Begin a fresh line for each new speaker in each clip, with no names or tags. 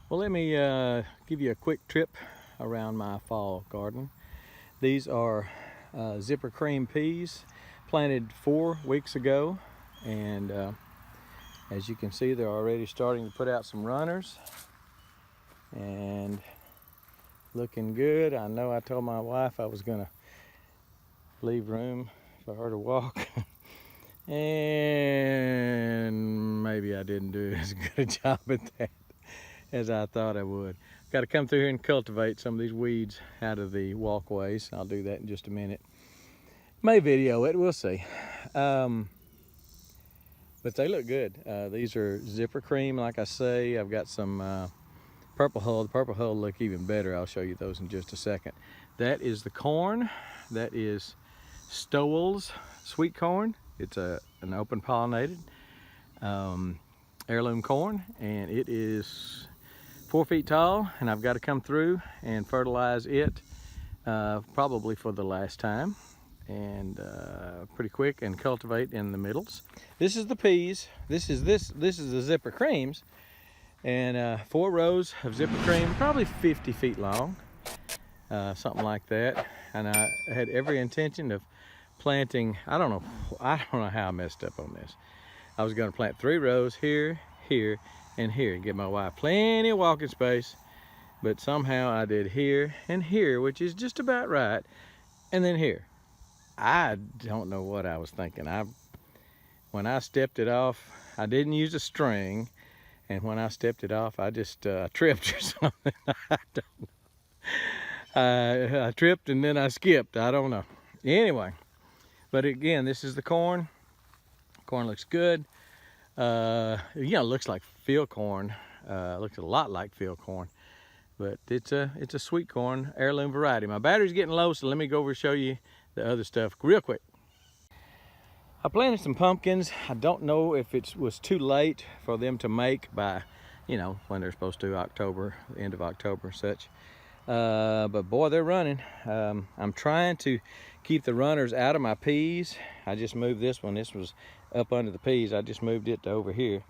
Well, let me give you a quick trip around my fall garden. These are zipper cream peas planted 4 weeks ago, and as you can see, they're already starting to put out some runners and looking good. I know I told my wife I was gonna leave room for her to walk and maybe I didn't do as good a job at that as I thought I would. Got to come through here and cultivate some of these weeds out of the walkways. I'll do that in just a minute. May video it, we'll see. But they look good. These are zipper cream, like I say. I've got some purple hull. The purple hull look even better. I'll show you those in just a second. That is the corn. That is Stowell's sweet corn. It's an open pollinated heirloom corn, and it is 4 feet tall, and I've got to come through and fertilize it probably for the last time, and pretty quick, and cultivate in the middles. This is the peas. This is the zipper creams, and 4 rows of zipper cream, probably 50 feet long, something like that. And I had every intention of planting. I don't know how I messed up on this. I was going to plant 3 rows here, here, and here, and give my wife plenty of walking space, but somehow I did here and here, which is just about right, and then here. I don't know what I was thinking. When I stepped it off, I didn't use a string, and when I stepped it off, I just tripped or something. I don't know. I tripped and then I skipped. I don't know. Anyway, but again, this is the corn. Corn looks good. It looks like field corn. Looks a lot like field corn, but it's a sweet corn heirloom variety. My battery's getting low, so let me go over and show you the other stuff real quick. I planted some pumpkins. I don't know if it was too late for them to make by, when they're supposed to, October, the end of October and such. But boy, they're running. I'm trying to keep the runners out of my peas. I just moved this one. This was up under the peas. I just moved it to over here.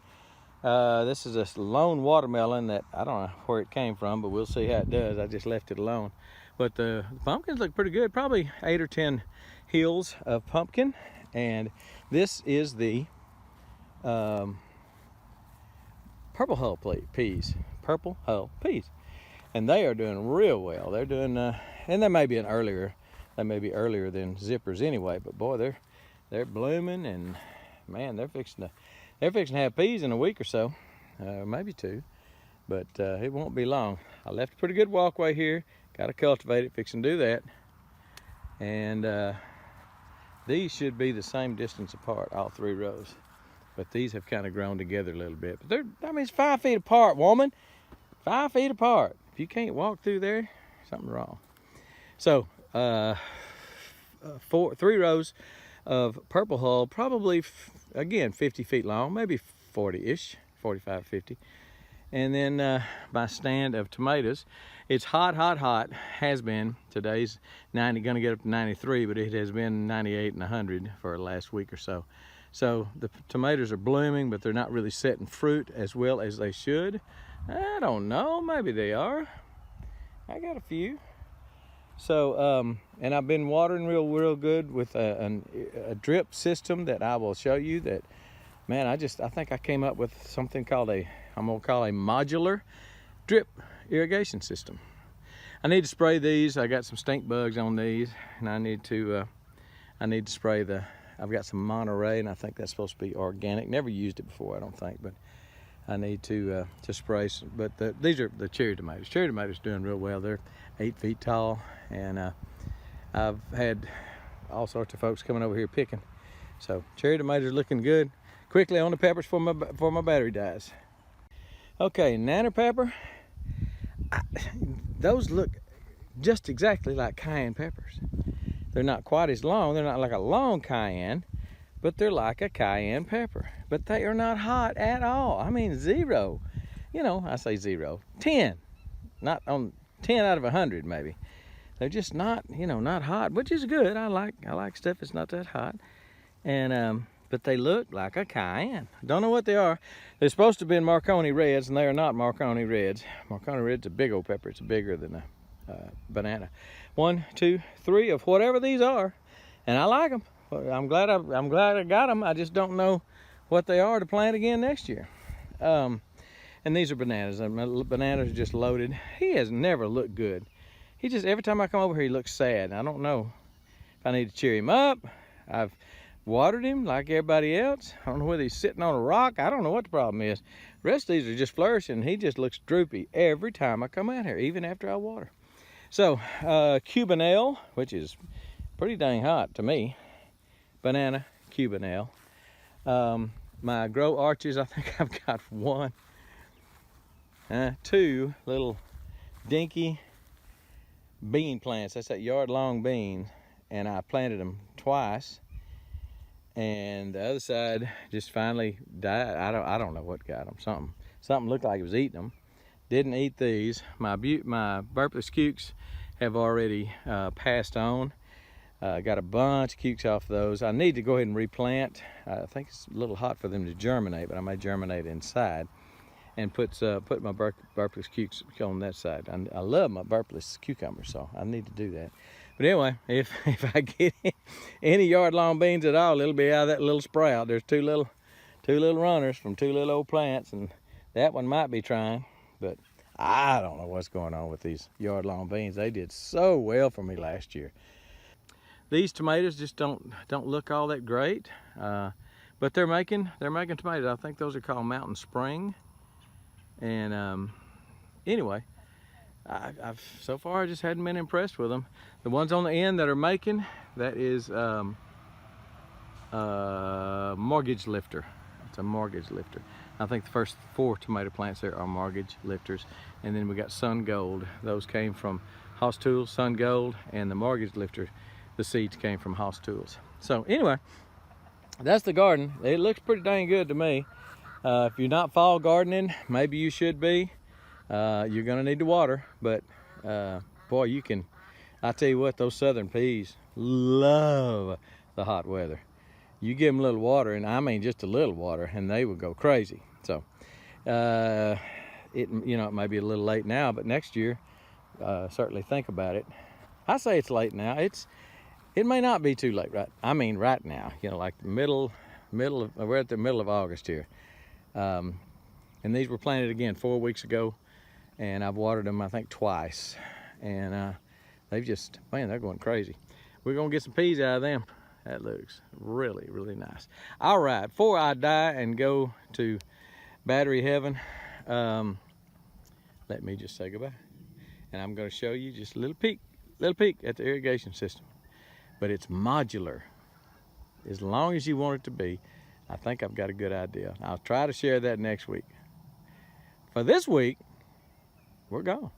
This is a lone watermelon that I don't know where it came from, but we'll see how it does. I just left it alone. But the pumpkins look pretty good. Probably 8 or 10 hills of pumpkin. And this is the purple hull peas. Purple hull peas. And they are doing real well. They're doing, and they may be earlier than zippers anyway. But boy, they're blooming, and man, they're fixing to have peas in a week or so, maybe 2. But it won't be long. I left a pretty good walkway here. Got to cultivate it. Fixing to do that. And these should be the same distance apart, all 3 rows. But these have kind of grown together a little bit. But it's 5 feet apart, woman. 5 feet apart. If you can't walk through there, something's wrong. So 3 rows of purple hull, probably again 50 feet long, maybe 40-ish, 45, 50. And then my stand of tomatoes. It's hot, hot, hot. Has been. Today's 90, gonna get up to 93, but it has been 98 and 100 for the last week or so. So the tomatoes are blooming, but they're not really setting fruit as well as they should. I don't know, maybe they are. I got a few. So, and I've been watering real good with a drip system that I will show you that, man, I think I came up with something called I'm gonna call a modular drip irrigation system. I need to spray these. I got some stink bugs on these, and I need to spray I've got some Monterey, and I think that's supposed to be organic. Never used it before, I don't think, but I need to spray some. But these are the cherry tomatoes. Cherry tomatoes doing real well. They're 8 feet tall, and I've had all sorts of folks coming over here picking. So cherry tomatoes looking good. Quickly on the peppers before my battery dies. Okay, nanner pepper. Those look just exactly like cayenne peppers. They're not quite as long. They're not like a long cayenne, but they're like a cayenne pepper. But they are not hot at all. I mean, 0. I say 0. 10. Not on 10 out of 100 maybe. They're just not, not hot, which is good. I like stuff that's not that hot. And but they look like a cayenne. Don't know what they are. They're supposed to have been Marconi Reds, and they are not Marconi Reds. Marconi Red's a big old pepper. It's bigger than a banana. 1, 2, 3 of whatever these are, and I like them. I'm glad I got them. I just don't know what they are to plant again next year. And these are bananas. Bananas are just loaded. He has never looked good. He just, every time I come over here, he looks sad. I don't know if I need to cheer him up. I've watered him like everybody else. I don't know whether he's sitting on a rock. I don't know what the problem is. The rest of these are just flourishing. He just looks droopy every time I come out here, even after I water. So, Cubanelle, which is pretty dang hot to me. Banana Cubanelle. My grow arches, I think I've got 1, 2 little dinky bean plants. That's that yard-long bean, and I planted them twice. And the other side just finally died. I don't know what got them. Something looked like it was eating them. Didn't eat these. My Burpless cukes have already passed on. Got a bunch of cukes off those. I need to go ahead and replant. I think it's a little hot for them to germinate, but I may germinate inside and put my Burpless cukes on that side. I love my Burpless cucumbers, so I need to do that. But anyway, if I get any yard-long beans at all, it'll be out of that little sprout. There's two little runners from 2 little old plants, and that one might be trying, but I don't know what's going on with these yard-long beans. They did so well for me last year. These tomatoes just don't look all that great, but they're making tomatoes. I think those are called Mountain Spring. And anyway, I've so far I just hadn't been impressed with them. The ones on the end that are making, that is mortgage lifter. It's a mortgage lifter. I think the first 4 tomato plants there are mortgage lifters, and then we got Sun Gold. Those came from Hoss Tools, Sun Gold, and the mortgage lifter, the seeds came from Hoss Tools. So anyway, that's the garden. It looks pretty dang good to me. If you're not fall gardening, maybe you should be. You're gonna need to water, but boy, you can. I tell you what, those southern peas love the hot weather. You give them a little water, and I mean just a little water, and they will go crazy. So it may be a little late now, but next year, certainly think about it. I say it's late now. It may not be too late, right? I mean right now, like the middle of, we're at the middle of August here. And these were planted again 4 weeks ago, and I've watered them I think twice, and they've just, man, they're going crazy. We're gonna get some peas out of them. That looks really, really nice. All right, before I die and go to battery heaven, let me just say goodbye. And I'm gonna show you just a little peek at the irrigation system. But it's modular, as long as you want it to be. I think I've got a good idea. I'll try to share that next week. For this week, we're gone.